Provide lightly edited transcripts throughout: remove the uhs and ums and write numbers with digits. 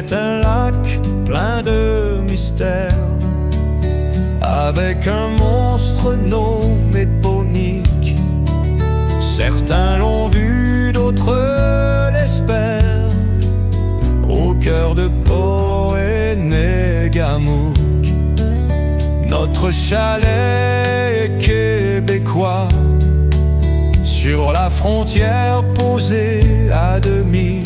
C'est un lac plein de mystères, avec un monstre nommé Ponique. Certains l'ont vu, d'autres l'espèrent, au cœur de Poénégamouk. Notre chalet est québécois, sur la frontière posée à demi,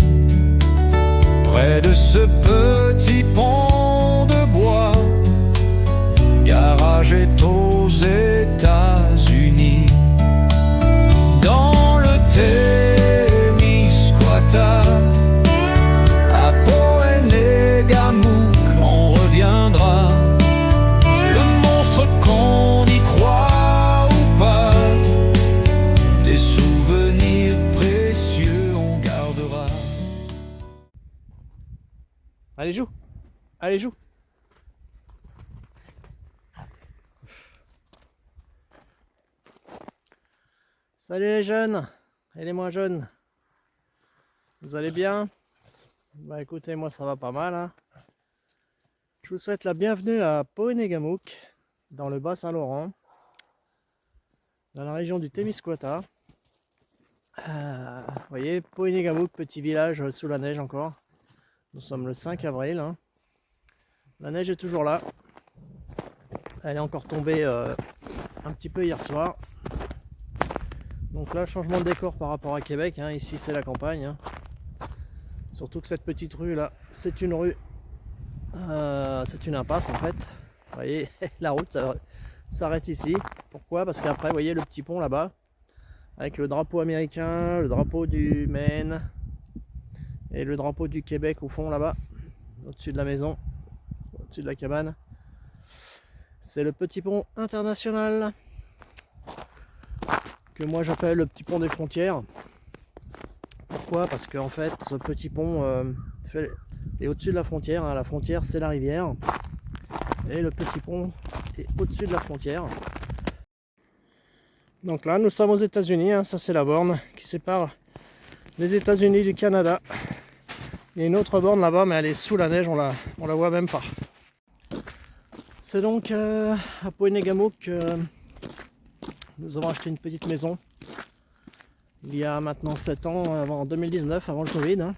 près de ce petit pont de bois. Garage est aux États-Unis, dans le Témiscouata. À Poénégamouk on reviendra, le monstre qu'on y croit ou pas, des souvenirs précieux on gardera. Allez joue, allez joue. Salut les jeunes et les moins jeunes, vous allez bien? Bah écoutez, moi ça va pas mal, hein. Je vous souhaite la bienvenue à Poénégamouk, dans le Bas-Saint-Laurent, dans la région du Témiscouata. Vous voyez, Poénégamouk, petit village sous la neige encore. Nous sommes le 5 avril, hein. La neige est toujours là. Elle est encore tombée un petit peu hier soir. Donc là, changement de décor par rapport à Québec, hein. Ici c'est la campagne, hein. Surtout que cette petite rue là, c'est une rue, c'est une impasse en fait. Vous voyez, la route s'arrête ici. Pourquoi? Parce qu'après, vous voyez le petit pont là-bas, avec le drapeau américain, le drapeau du Maine et le drapeau du Québec au fond là-bas, au-dessus de la maison, au-dessus de la cabane. C'est le petit pont international, que moi j'appelle le petit pont des frontières. Pourquoi? Parce qu'en fait ce petit pont est au-dessus de la frontière, hein. La frontière c'est la rivière et le petit pont est au-dessus de la frontière. Donc là nous sommes aux États-Unis, hein. Ça c'est la borne qui sépare les États-Unis du Canada. Il y a une autre borne là-bas, mais elle est sous la neige, on la voit même pas. C'est donc à Poénégamouk que nous avons acheté une petite maison il y a maintenant 7 ans, en 2019, avant le Covid, hein.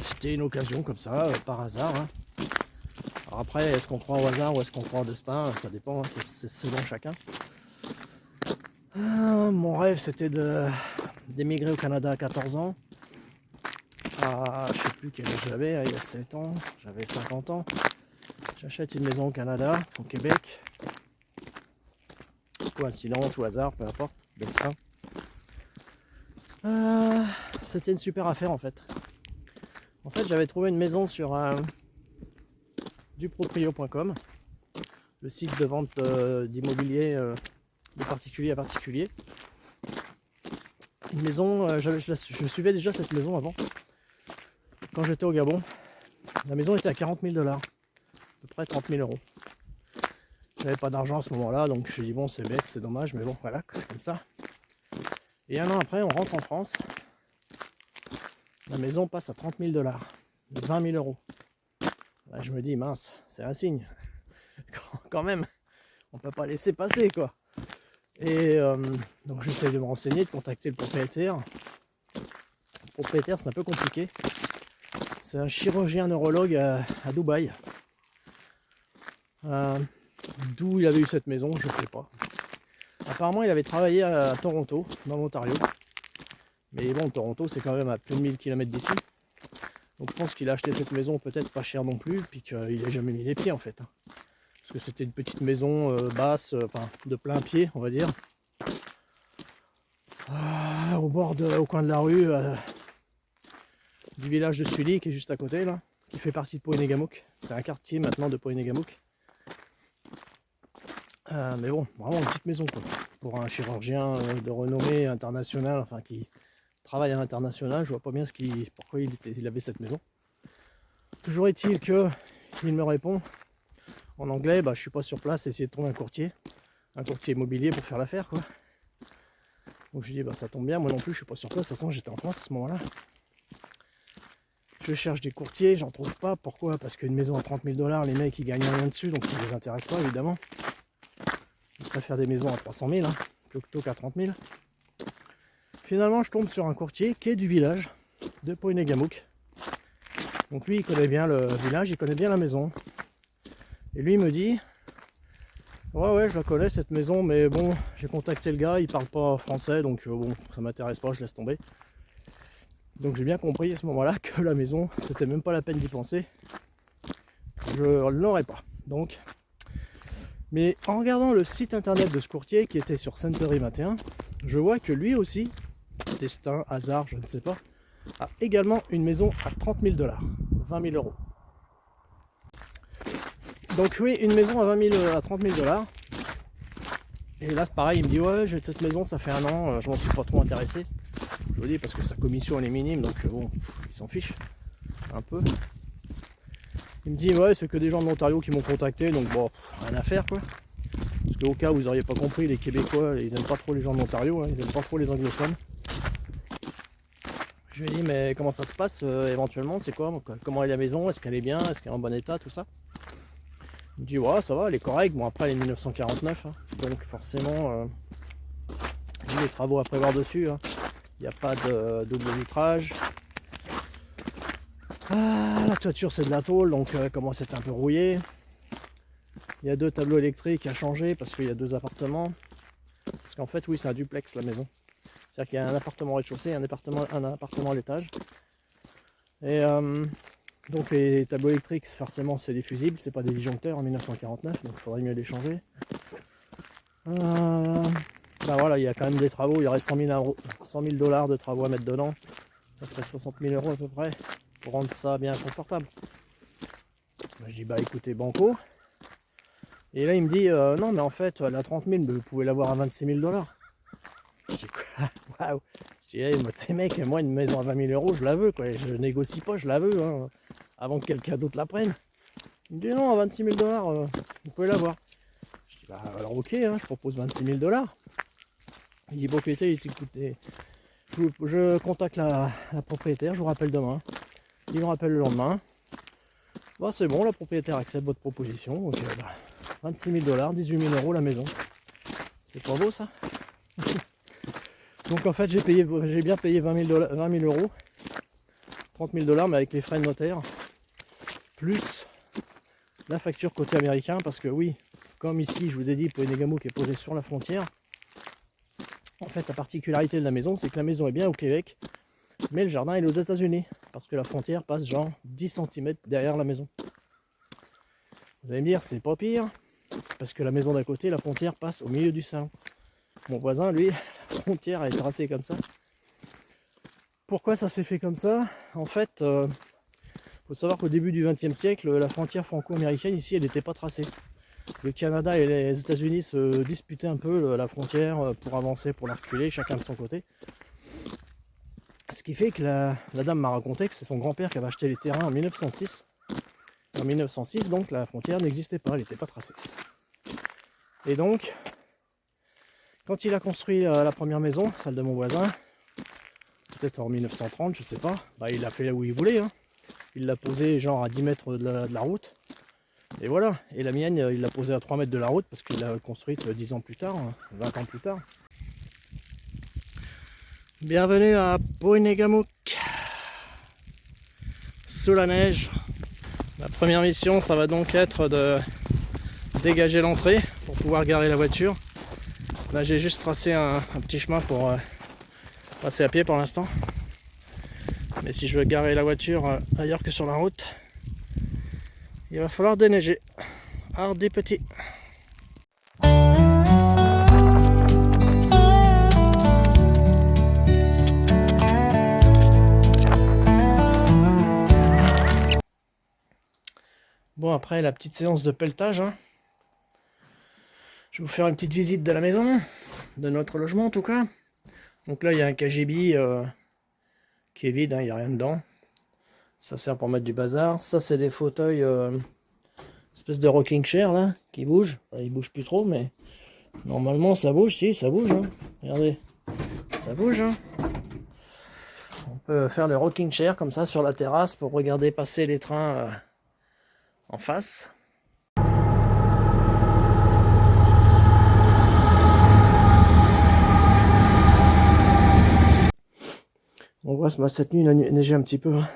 C'était une occasion comme ça, par hasard, hein. Alors après, est-ce qu'on croit au hasard ou est-ce qu'on croit au destin? Ça dépend, hein, c'est selon chacun. Mon rêve c'était d'émigrer au Canada à 14 ans. Je sais plus quel âge j'avais, il y a 7 ans, j'avais 50 ans. J'achète une maison au Canada, au Québec. Coïncidence ou hasard, peu importe, destin. C'était une super affaire en fait. En fait, j'avais trouvé une maison sur duproprio.com, le site de vente d'immobilier de particulier à particulier. Une maison, je suivais déjà cette maison avant, quand j'étais au Gabon. La maison était à 40 000 $, à peu près 30 000 €. J'avais pas d'argent à ce moment-là, donc je me suis dit bon, c'est bête, c'est dommage, mais bon, voilà, c'est comme ça. Et un an après, on rentre en France. La maison passe à 30 000 $, 20 000 €. Là, je me dis mince, c'est un signe. Quand même, on peut pas laisser passer quoi. Et donc j'essaie de me renseigner, de contacter le propriétaire. Le propriétaire, c'est un peu compliqué. C'est un chirurgien neurologue à Dubaï. D'où il avait eu cette maison, je sais pas. Apparemment, il avait travaillé à Toronto, dans l'Ontario. Mais bon, Toronto, c'est quand même à plus de 1000 km d'ici. Donc je pense qu'il a acheté cette maison peut-être pas cher non plus, puis qu'il n'a jamais mis les pieds en fait. Parce que c'était une petite maison basse, enfin de plein pied, on va dire. Au coin de la rue, du village de Sully, qui est juste à côté là, qui fait partie de Poénégamouk. C'est un quartier maintenant de Poénégamouk. Mais bon, vraiment une petite maison quoi. Pour un chirurgien de renommée internationale, enfin qui travaille à l'international, je vois pas bien pourquoi il avait cette maison. Toujours est-il que il me répond en anglais, bah je suis pas sur place, essayer de trouver un courtier immobilier pour faire l'affaire quoi. Donc je lui dis bah ça tombe bien, moi non plus je suis pas sur place, de toute façon j'étais en France à ce moment-là. Je cherche des courtiers, j'en trouve pas. Pourquoi? Parce qu'une maison à 30 000 $, les mecs ils gagnent rien dessus, donc ça les intéresse pas évidemment. Ils préfèrent des maisons à 300 000 hein, plutôt qu'à 30 000. Finalement je tombe sur un courtier qui est du village de Poenegamook. Donc lui il connaît bien le village, il connaît bien la maison. Et lui il me dit ouais je la connais cette maison, mais bon j'ai contacté le gars, il parle pas français, donc bon ça m'intéresse pas, je laisse tomber. Donc j'ai bien compris à ce moment là que la maison c'était même pas la peine d'y penser, je ne l'aurais pas. Donc mais en regardant le site internet de ce courtier qui était sur Century 21, je vois que lui aussi, destin, hasard, je ne sais pas, a également une maison à 30 000 $, 20 000 €. Donc oui, une maison à 30 000 $. Et là c'est pareil, il me dit ouais j'ai cette maison, ça fait 1 an, je m'en suis pas trop intéressé. Je vous dis parce que sa commission elle est minime, donc bon, il s'en fiche un peu. Il me dit ouais c'est que des gens de l'Ontario qui m'ont contacté, donc bon, rien à faire quoi. Parce qu'au cas où vous n'auriez pas compris, les Québécois ils aiment pas trop les gens de l'Ontario, hein, ils aiment pas trop les anglophones. Je lui ai dit mais comment ça se passe éventuellement, c'est quoi, comment est la maison, est-ce qu'elle est bien, est-ce qu'elle est en bon état, tout ça. Il me dit ouais ça va, elle est correcte, bon après elle est 1949, hein, donc forcément il y a des travaux à prévoir dessus, hein. Il n'y a pas de double vitrage. Ah, la toiture c'est de la tôle, donc elle commence à être un peu rouillée. Il y a 2 tableaux électriques à changer parce qu'il y a 2 appartements. Parce qu'en fait oui c'est un duplex la maison. C'est-à-dire qu'il y a un appartement au rez-de-chaussée et un appartement à l'étage. Et donc les tableaux électriques forcément c'est des fusibles, c'est pas des disjoncteurs en 1949, donc il faudrait mieux les changer. Ben voilà, il y a quand même des travaux, il y aurait 100 000 $ de travaux à mettre dedans. Ça ferait 60 000 € à peu près pour rendre ça bien confortable. Ben, je dis bah écoutez banco. Et là il me dit non mais en fait la 30 000 vous pouvez l'avoir à 26 000 $. Je dis quoi? Waouh. Je dis hey, moi tu sais mec, moi une maison à 20 000 € je la veux quoi, je négocie pas, je la veux hein, avant que quelqu'un d'autre la prenne. Il me dit non à 26 000 $, vous pouvez l'avoir. Je dis bah alors ok hein, je propose 26 000 $. Il dit bon écoutez, je contacte la propriétaire, je vous rappelle demain. Il me rappelle le lendemain. Bah c'est bon, la propriétaire accepte votre proposition. Ok, bah, 26 000 $, 18 000 € la maison. C'est pas beau ça? Donc en fait j'ai bien payé 20 000 €, 30 000 $, mais avec les frais de notaire, plus la facture côté américain, parce que oui, comme ici je vous ai dit, Poenegamook est posé sur la frontière. En fait, la particularité de la maison, c'est que la maison est bien au Québec, mais le jardin est aux États-Unis, parce que la frontière passe genre 10 cm derrière la maison. Vous allez me dire, c'est pas pire, parce que la maison d'à côté, la frontière passe au milieu du salon. Mon voisin, lui, la frontière est tracée comme ça. Pourquoi ça s'est fait comme ça? En fait, faut savoir qu'au début du XXe siècle, la frontière franco-américaine ici, elle n'était pas tracée. Le Canada et les États-Unis se disputaient un peu la frontière pour avancer, pour la reculer, chacun de son côté. Ce qui fait que la dame m'a raconté que c'est son grand-père qui avait acheté les terrains en 1906. En 1906, donc, la frontière n'existait pas, elle n'était pas tracée. Et donc, quand il a construit la première maison, celle de mon voisin, peut-être en 1930, je sais pas, bah, il l'a fait là où il voulait. Hein. Il l'a posé genre à 10 mètres de la route. Et voilà, et la mienne, il l'a posée à 3 mètres de la route parce qu'il l'a construite 10 ans plus tard, 20 ans plus tard. Bienvenue à Poenegamook, sous la neige. La première mission, ça va donc être de dégager l'entrée pour pouvoir garer la voiture. Là, j'ai juste tracé un petit chemin pour passer à pied pour l'instant. Mais si je veux garer la voiture ailleurs que sur la route, il va falloir déneiger. Hardi petit. Bon, après la petite séance de pelletage, hein, je vais vous faire une petite visite de la maison, de notre logement en tout cas. Donc là, il y a un KGB qui est vide, hein, il n'y a rien dedans. Ça sert pour mettre du bazar. Ça, c'est des fauteuils, espèce de rocking chair là, qui bougent. Enfin, ils bougent plus trop, mais normalement ça bouge, si, ça bouge. Hein. Regardez, ça bouge. Hein. On peut faire le rocking chair comme ça sur la terrasse pour regarder passer les trains en face. On voit cette nuit, il a neigé un petit peu. Hein.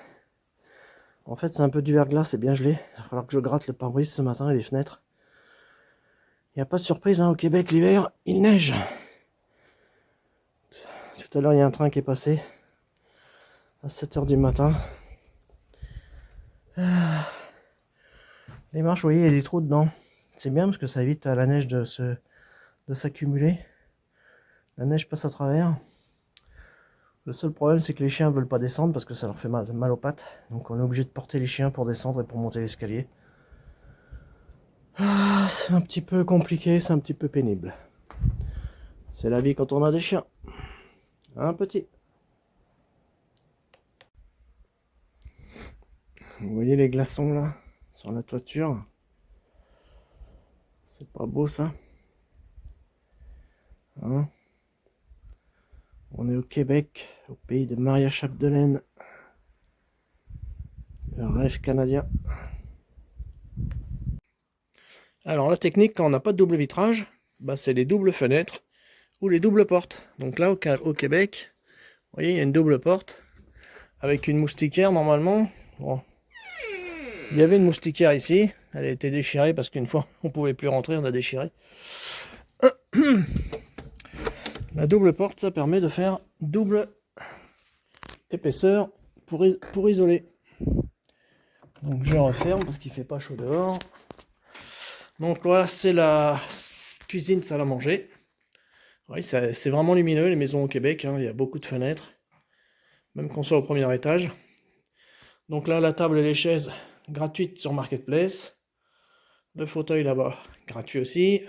En fait, c'est un peu du verglas, c'est bien gelé. Il va falloir que je gratte le pare-brise ce matin et les fenêtres. Il n'y a pas de surprise, hein, au Québec, l'hiver, il neige. Tout à l'heure, il y a un train qui est passé à 7 h du matin. Les marches, vous voyez, il y a des trous dedans. C'est bien parce que ça évite à la neige de s'accumuler. La neige passe à travers. Le seul problème, c'est que les chiens ne veulent pas descendre parce que ça leur fait mal aux pattes. Donc on est obligé de porter les chiens pour descendre et pour monter l'escalier. C'est un petit peu compliqué, c'est un petit peu pénible. C'est la vie quand on a des chiens. Un petit. Vous voyez les glaçons là, sur la toiture. C'est pas beau ça. Hein? On est au Québec, au pays de Maria Chapdelaine. Le rêve canadien. Alors la technique quand on n'a pas de double vitrage, bah, c'est les doubles fenêtres ou les doubles portes. Donc là au Québec, vous voyez il y a une double porte avec une moustiquaire normalement. Bon. Il y avait une moustiquaire ici, elle a été déchirée parce qu'une fois on pouvait plus rentrer, on a déchiré. La double porte, ça permet de faire double épaisseur pour isoler. Donc je referme parce qu'il fait pas chaud dehors. Donc là, c'est la cuisine, salle à manger. Oui, c'est vraiment lumineux, les maisons au Québec. Hein, il y a beaucoup de fenêtres, même qu'on soit au premier étage. Donc là, la table et les chaises gratuites sur Marketplace. Le fauteuil là-bas, gratuit aussi.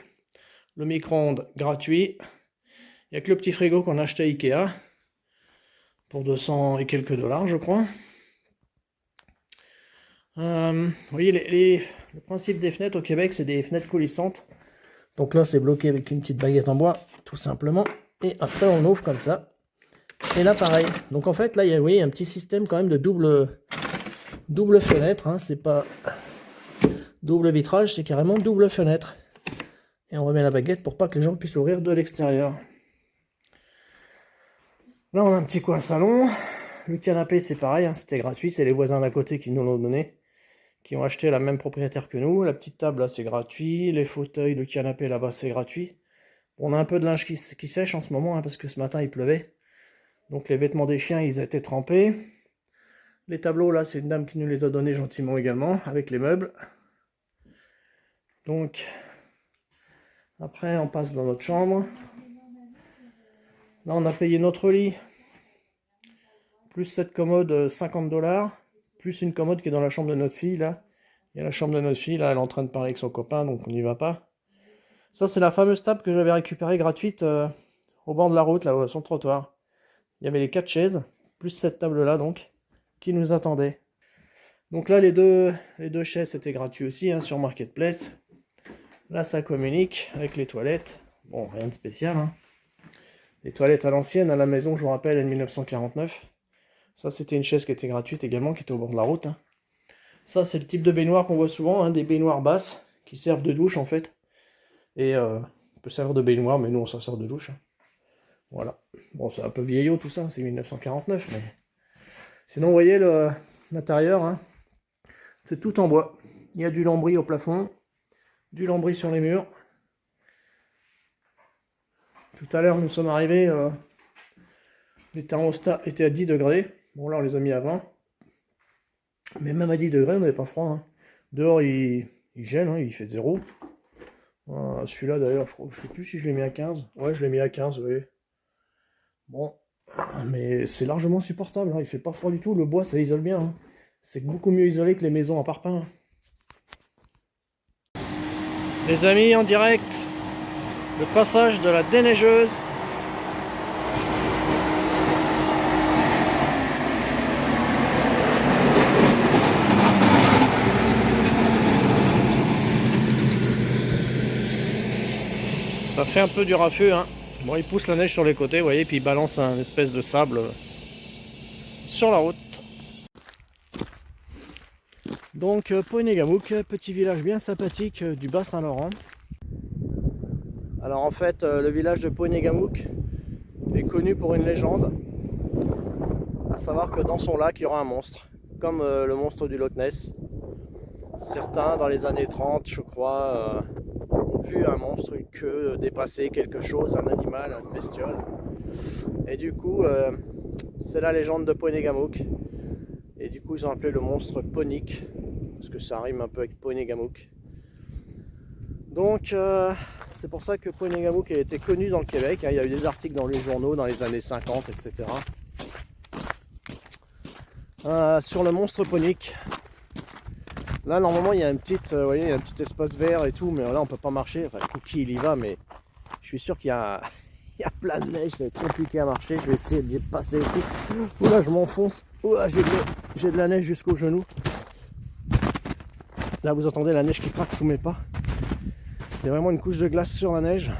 Le micro-ondes, gratuit. Il n'y a que le petit frigo qu'on a acheté à Ikea pour 200 et quelques dollars, je crois. Vous voyez, le principe des fenêtres au Québec, c'est des fenêtres coulissantes. Donc là, c'est bloqué avec une petite baguette en bois, tout simplement. Et après, on ouvre comme ça. Et là, pareil. Donc en fait, là, il y a, vous voyez, un petit système quand même de double fenêtre. Hein. C'est pas double vitrage, c'est carrément double fenêtre. Et on remet la baguette pour pas que les gens puissent ouvrir de l'extérieur. Là, on a un petit coin salon. Le canapé, c'est pareil, hein, c'était gratuit. C'est les voisins d'à côté qui nous l'ont donné, qui ont acheté la même propriétaire que nous. La petite table, là, c'est gratuit. Les fauteuils, le canapé, là-bas, c'est gratuit. On a un peu de linge qui sèche en ce moment, hein, parce que ce matin, il pleuvait. Donc, les vêtements des chiens, ils étaient trempés. Les tableaux, là, c'est une dame qui nous les a donnés gentiment également, avec les meubles. Donc, après, on passe dans notre chambre. Là, on a payé notre lit, plus cette commode 50 $, plus une commode qui est dans la chambre de notre fille, là. Il y a la chambre de notre fille, là, elle est en train de parler avec son copain, donc on n'y va pas. Ça, c'est la fameuse table que j'avais récupérée gratuite au bord de la route, là, sur le trottoir. Il y avait les 4 chaises, plus cette table-là, donc, qui nous attendait. Donc là, les deux chaises, c'était gratuit aussi, hein, sur Marketplace. Là, ça communique avec les toilettes. Bon, rien de spécial, hein. Les toilettes à l'ancienne, à la maison, je vous rappelle, en 1949. Ça, c'était une chaise qui était gratuite également, qui était au bord de la route. Hein. Ça, c'est le type de baignoire qu'on voit souvent, hein, des baignoires basses, qui servent de douche, en fait. Et on peut servir de baignoire, mais nous, on s'en sert de douche. Hein. Voilà. Bon, c'est un peu vieillot, tout ça, c'est 1949, mais... Sinon, vous voyez, l'intérieur, hein, c'est tout en bois. Il y a du lambris au plafond, du lambris sur les murs. Tout à l'heure, nous sommes arrivés, les thermostats étaient à 10 degrés. Bon, là, on les a mis à 20. Mais même à 10 degrés, on n'avait pas froid. Hein. Dehors, il gèle, hein, il fait 0. Celui-là, d'ailleurs, je ne sais plus si je l'ai mis à 15. Ouais, je l'ai mis à 15, vous voyez. Bon, mais c'est largement supportable. Hein. Il fait pas froid du tout. Le bois, ça isole bien. Hein. C'est beaucoup mieux isolé que les maisons en parpaing. Les amis, en direct, le passage de la déneigeuse. Ça fait un peu dur à feu, hein. Bon, il pousse la neige sur les côtés, vous voyez, puis il balance un espèce de sable sur la route. Donc Poenégamouk, petit village bien sympathique du Bas-Saint-Laurent. Alors en fait, le village de Poenégamouk est connu pour une légende, à savoir que dans son lac il y aura un monstre, comme le monstre du Loch Ness. Certains dans les années 30 je crois ont vu un monstre, une queue dépasser quelque chose, un animal, une bestiole. Et du coup c'est la légende de Poenégamouk. Et du coup ils ont appelé le monstre Ponique, parce que ça rime un peu avec Poenégamouk. Donc c'est pour ça que Poenégamouk a été connu dans le Québec. Il y a eu des articles dans les journaux dans les années 50, etc. Sur le monstre Ponique. Là normalement il y a une petite, vous voyez, il y a un petit espace vert et tout, mais là on peut pas marcher. Enfin Cookie il y va, mais je suis sûr qu'il y a, il y a plein de neige, ça va être compliqué à marcher. Je vais essayer de passer ici. Oula, je m'enfonce. Oula, j'ai de la neige jusqu'aux genoux. Là vous entendez la neige qui craque sous mes pas. Il y a vraiment une couche de glace sur la neige.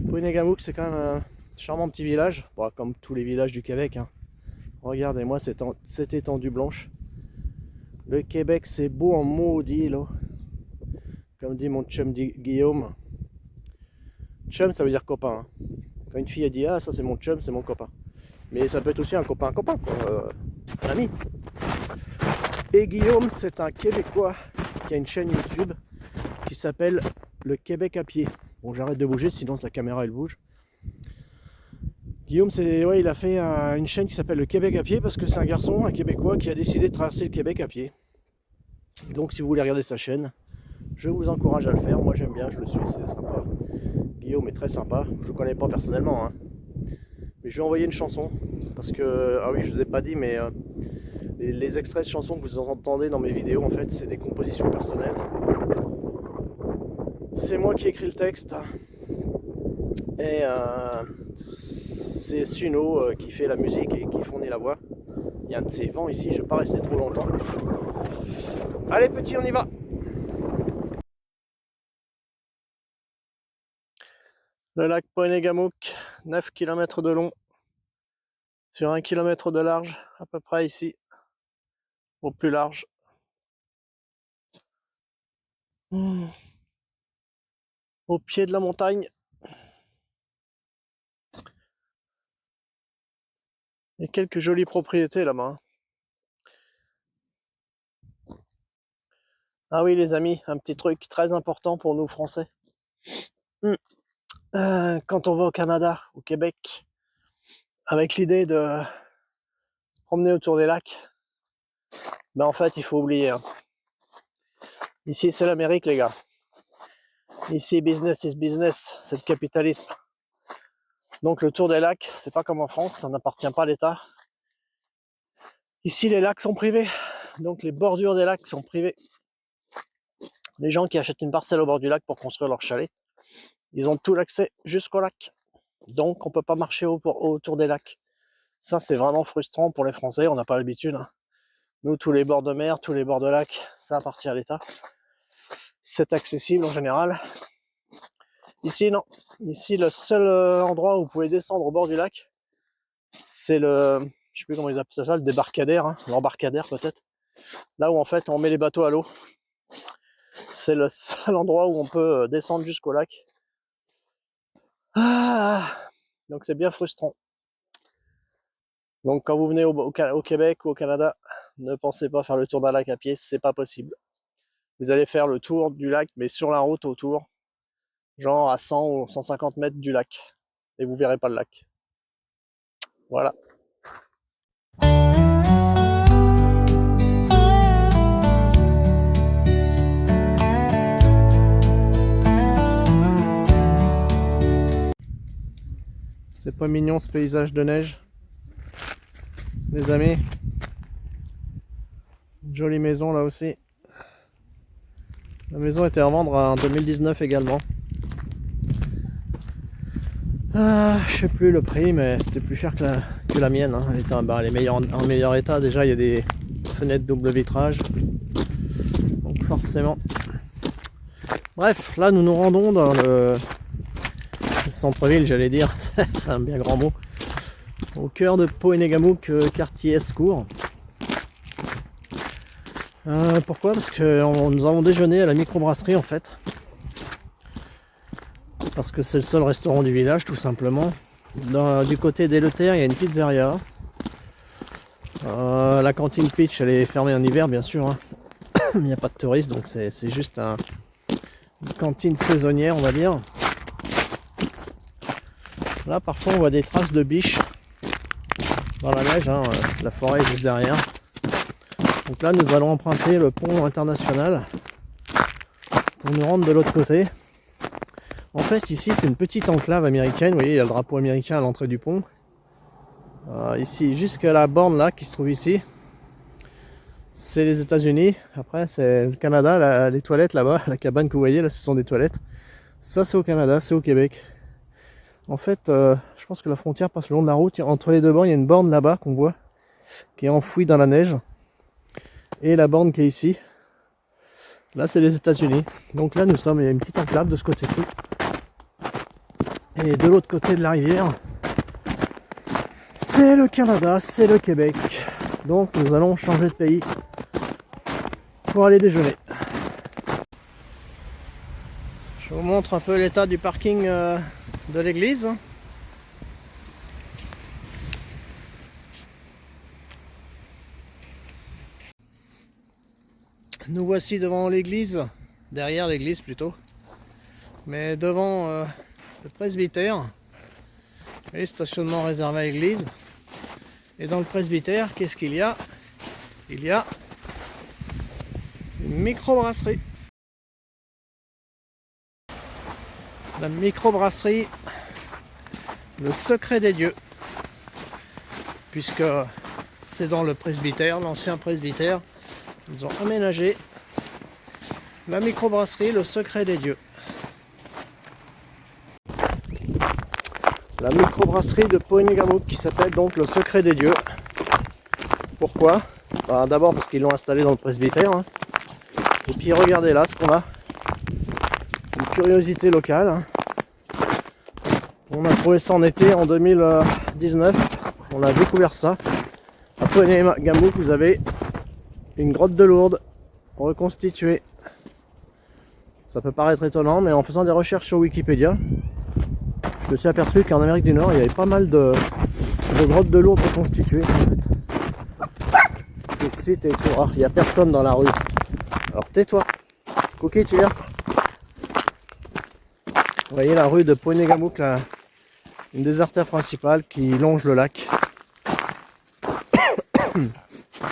Poenégamouk c'est quand même un charmant petit village, bon, comme tous les villages du Québec, hein. Regardez-moi cette étendue blanche. Le Québec c'est beau en maudit là. Comme dit mon chum Guillaume. Chum ça veut dire copain, hein. Quand une fille a dit ah ça c'est mon chum, c'est mon copain. Mais ça peut être aussi un copain quoi, un ami. Et Guillaume c'est un Québécois qui a une chaîne YouTube qui s'appelle Le Québec à pied. Bon j'arrête de bouger sinon sa caméra elle bouge. Guillaume il a fait une chaîne qui s'appelle Le Québec à pied parce que c'est un garçon, un Québécois qui a décidé de traverser le Québec à pied. Donc si vous voulez regarder sa chaîne, je vous encourage à le faire. Moi j'aime bien, je le suis, c'est sympa. Guillaume est très sympa, je le connais pas personnellement, hein. Mais je lui ai envoyé une chanson parce que, ah oui je vous ai pas dit, mais les extraits de chansons que vous entendez dans mes vidéos en fait c'est des compositions personnelles. C'est moi qui écris le texte et c'est Suno qui fait la musique et qui fournit la voix. Il y a un de ces vents ici, je ne vais pas rester trop longtemps. Allez petit, on y va. Le lac Poenégamouk, 9 km de long, sur 1 km de large, à peu près ici, au plus large. Au pied de la montagne. Et quelques jolies propriétés là-bas. Ah oui les amis, un petit truc très important pour nous Français. Quand on va au Canada, au Québec, avec l'idée de se promener autour des lacs, ben en fait il faut oublier. Hein. Ici c'est l'Amérique les gars. Ici business is business, c'est le capitalisme. Donc le tour des lacs, c'est pas comme en France, ça n'appartient pas à l'État. Ici les lacs sont privés, donc les bordures des lacs sont privées. Les gens qui achètent une parcelle au bord du lac pour construire leur chalet, ils ont tout l'accès jusqu'au lac. Donc on peut pas marcher autour des lacs. Ça c'est vraiment frustrant pour les Français, on n'a pas l'habitude. Hein. Nous tous les bords de mer, tous les bords de lac, ça appartient à l'État. C'est accessible en général. Ici non. Ici le seul endroit où vous pouvez descendre au bord du lac, c'est le, je sais plus comment ils appellent ça, le débarcadère, hein, l'embarcadère peut-être. Là où en fait on met les bateaux à l'eau. C'est le seul endroit où on peut descendre jusqu'au lac. Donc c'est bien frustrant. Donc quand vous venez au Québec ou au Canada, ne pensez pas faire le tour d'un lac à pied, c'est pas possible. Vous allez faire le tour du lac, mais sur la route autour, genre à 100 ou 150 mètres du lac. Et vous verrez pas le lac. Voilà. C'est pas mignon ce paysage de neige, les amis. Une jolie maison là aussi. La maison était à vendre en 2019 également. Je sais plus le prix, mais c'était plus cher que la mienne. Hein. Elle est en meilleur état. Déjà, il y a des fenêtres double vitrage. Donc forcément. Bref, là nous nous rendons dans le centre-ville, j'allais dire, c'est un bien grand mot. Au cœur de Poenegamook, quartier Escourt. Pourquoi? Parce que nous avons déjeuné à la microbrasserie en fait. Parce que c'est le seul restaurant du village tout simplement. Du côté d'Eleter, il y a une pizzeria. La cantine Peach, elle est fermée en hiver bien sûr. Hein. Il n'y a pas de touristes, donc c'est juste une cantine saisonnière on va dire. Là parfois on voit des traces de biches dans la neige, hein, la forêt est juste derrière. Donc là nous allons emprunter le pont international pour nous rendre de l'autre côté. En fait ici c'est une petite enclave américaine, vous voyez il y a le drapeau américain à l'entrée du pont. Ici jusqu'à la borne là qui se trouve ici, c'est les États-Unis. Après c'est le Canada, les toilettes là-bas, la cabane que vous voyez là ce sont des toilettes. Ça c'est au Canada, c'est au Québec. En fait je pense que la frontière passe le long de la route. Entre les deux bornes il y a une borne là-bas qu'on voit qui est enfouie dans la neige. Et la borne qui est ici. Là c'est les États-Unis. Donc là nous sommes, il y a une petite enclave de ce côté-ci. Et de l'autre côté de la rivière, c'est le Canada, c'est le Québec. Donc nous allons changer de pays pour aller déjeuner. Je vous montre un peu l'état du parking de l'église. Nous voici devant l'église, derrière l'église plutôt, mais devant le presbytère. Et stationnement réservé à l'église. Et dans le presbytère, qu'est-ce qu'il y a? Il y a une microbrasserie. La microbrasserie, le secret des dieux. Puisque c'est dans le presbytère, l'ancien presbytère. Ils ont aménagé la microbrasserie, le secret des dieux. La microbrasserie de Poenegamook qui s'appelle donc le secret des dieux. Pourquoi? D'abord parce qu'ils l'ont installé dans le presbytère. Hein. Et puis regardez là ce qu'on a. Une curiosité locale. Hein. On a trouvé ça en été en 2019. On a découvert ça. À Poenegamook vous avez une grotte de Lourdes reconstituée. Ça peut paraître étonnant, mais en faisant des recherches sur Wikipédia, je me suis aperçu qu'en Amérique du Nord, il y avait pas mal de grottes de Lourdes reconstituées. En fait. Ici, tais-toi. Il n'y a personne dans la rue. Alors tais-toi. Cookie, tu viens. Vous voyez la rue de Poenegamook, une des artères principales qui longe le lac.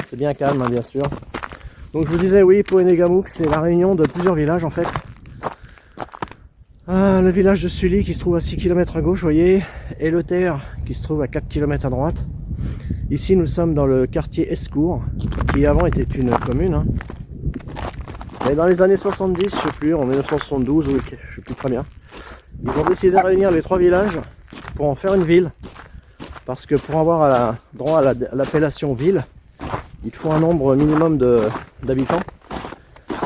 C'est bien calme, hein, bien sûr. Donc je vous disais, oui, Poenegamook, c'est la réunion de plusieurs villages en fait. Le village de Sully qui se trouve à 6 km à gauche, vous voyez, et Eleter qui se trouve à 4 km à droite. Ici nous sommes dans le quartier Escourt, qui avant était une commune. Hein. Mais dans les années 70, je sais plus, en 1972, ou je sais plus très bien, ils ont décidé de réunir les trois villages pour en faire une ville. Parce que pour avoir droit à l'appellation ville, il faut un nombre minimum d'habitants.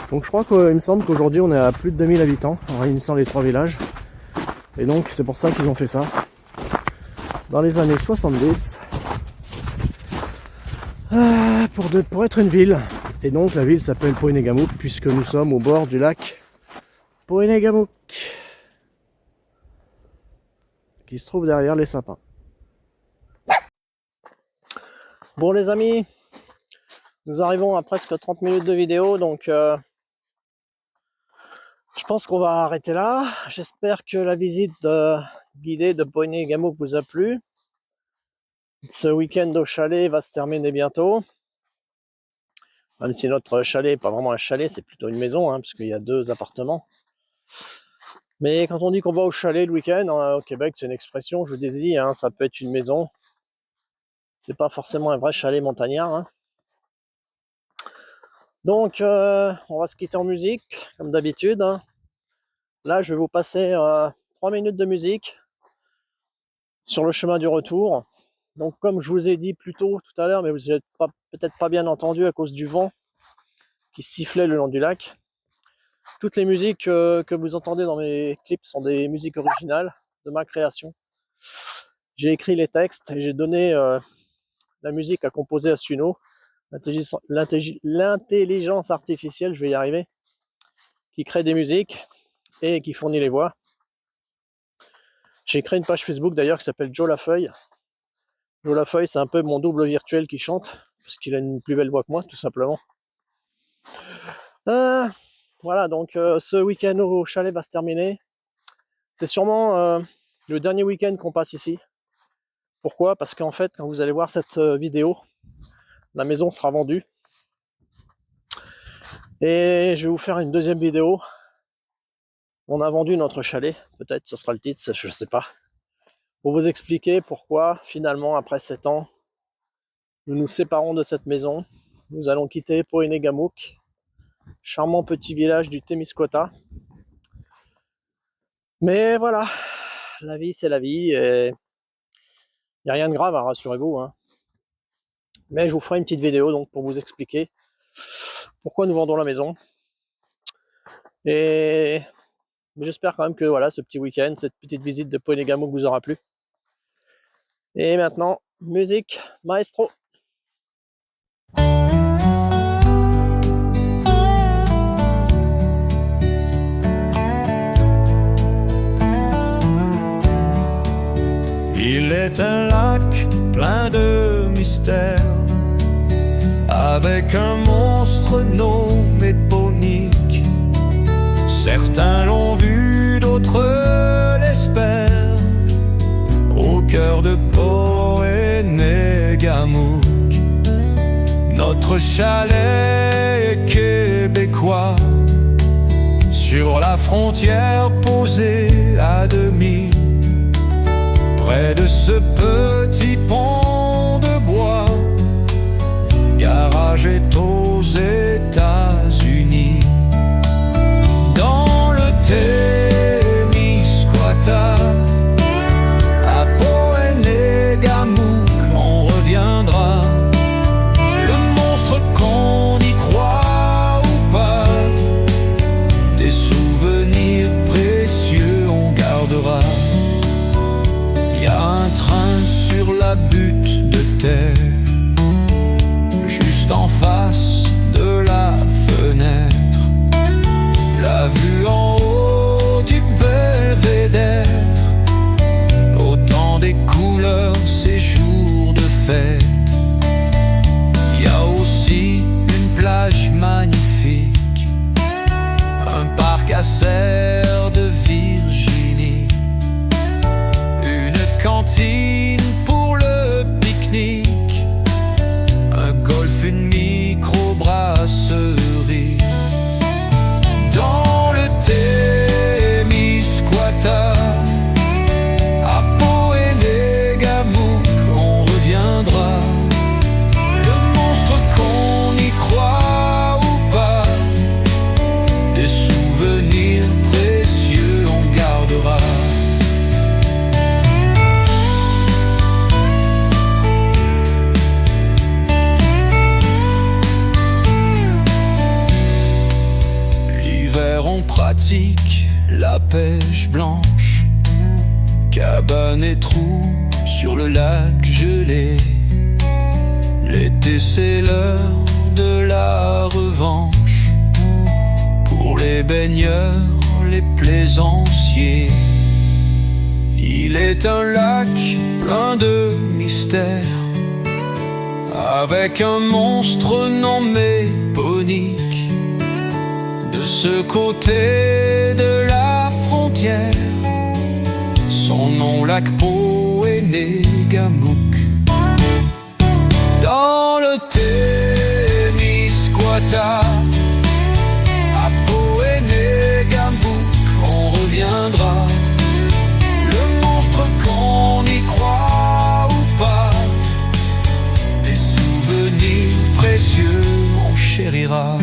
Donc je crois qu'il me semble qu'aujourd'hui on est à plus de 2000 habitants en réunissant les trois villages. Et donc c'est pour ça qu'ils ont fait ça. Dans les années 70. Pour être une ville. Et donc la ville s'appelle Poenegamook puisque nous sommes au bord du lac Poenegamook. Qui se trouve derrière les sapins. Bon les amis, nous arrivons à presque 30 minutes de vidéo, donc je pense qu'on va arrêter là. J'espère que la visite guidée de Poenegamook vous a plu. Ce week-end au chalet va se terminer bientôt. Même si notre chalet n'est pas vraiment un chalet, c'est plutôt une maison, hein, parce qu'il y a 2 appartements. Mais quand on dit qu'on va au chalet le week-end, au Québec, c'est une expression, je vous dis, hein, ça peut être une maison. C'est pas forcément un vrai chalet montagnard. Hein. Donc, on va se quitter en musique, comme d'habitude. Hein. Là, je vais vous passer 3 minutes de musique sur le chemin du retour. Donc, comme je vous ai dit plus tôt tout à l'heure, mais vous n'avez peut-être pas bien entendu à cause du vent qui sifflait le long du lac. Toutes les musiques que vous entendez dans mes clips sont des musiques originales. de ma création. J'ai écrit les textes et j'ai donné la musique à composer à Suno, l'intelligence artificielle, je vais y arriver, qui crée des musiques et qui fournit les voix. J'ai créé une page Facebook d'ailleurs qui s'appelle Joe Lafeuille. Joe Lafeuille, c'est un peu mon double virtuel qui chante, parce qu'il a une plus belle voix que moi, tout simplement. Voilà, donc ce week-end au chalet va se terminer. C'est sûrement le dernier week-end qu'on passe ici. Pourquoi? Parce qu'en fait, quand vous allez voir cette vidéo, la maison sera vendue. Et je vais vous faire une deuxième vidéo. On a vendu notre chalet, peut-être ce sera le titre, je ne sais pas. Pour vous expliquer pourquoi, finalement, après 7 ans, nous nous séparons de cette maison. Nous allons quitter Pohéné-Gamok, charmant petit village du Témiscouata. Mais voilà, la vie c'est la vie et il n'y a rien de grave, hein, rassurez-vous. Hein. Mais je vous ferai une petite vidéo donc pour vous expliquer pourquoi nous vendons la maison. Et j'espère quand même que voilà, ce petit week-end, cette petite visite de Pohéné-Gamok vous aura plu. Et maintenant, musique, maestro. Il est un lac plein de mystères, avec un monstre nommé Ponique. Certains l'ont vu, d'autres l'espèrent, au cœur de Pohéné-Gamok. Notre chalet est québécois, sur la frontière posée à demi, près de ce petit pont de bois. Garage est aux États-Unis. Dans le Témiscouata, à Pohéné-Gamok, on reviendra. Le monstre qu'on y croit ou pas, des souvenirs précieux on gardera. Y a un train sur la butte de terre, juste en face de la fenêtre. La vue en haut du belvédère, autant des couleurs, ces jours de fête. Y a aussi une plage magnifique, un parc à serre de Virginie, une cantine pour le pique-nique, un golf, une microbrasserie. Dans le Témiscouata, à Pohéné-Gamok, on reviendra. Le monstre qu'on y croit ou pas, des souvenirs précieux on gardera. On pratique la pêche blanche, cabane et trous sur le lac gelé. L'été c'est l'heure de la revanche, pour les baigneurs, les plaisanciers. Il est un lac plein de mystères, avec un monstre nommé Ponique. De ce côté de la frontière, son nom lac Pohéné-Gamok. Dans le Témiscouata, à Pohéné-Gamok, on reviendra. Le monstre qu'on y croit ou pas, des souvenirs précieux on chérira.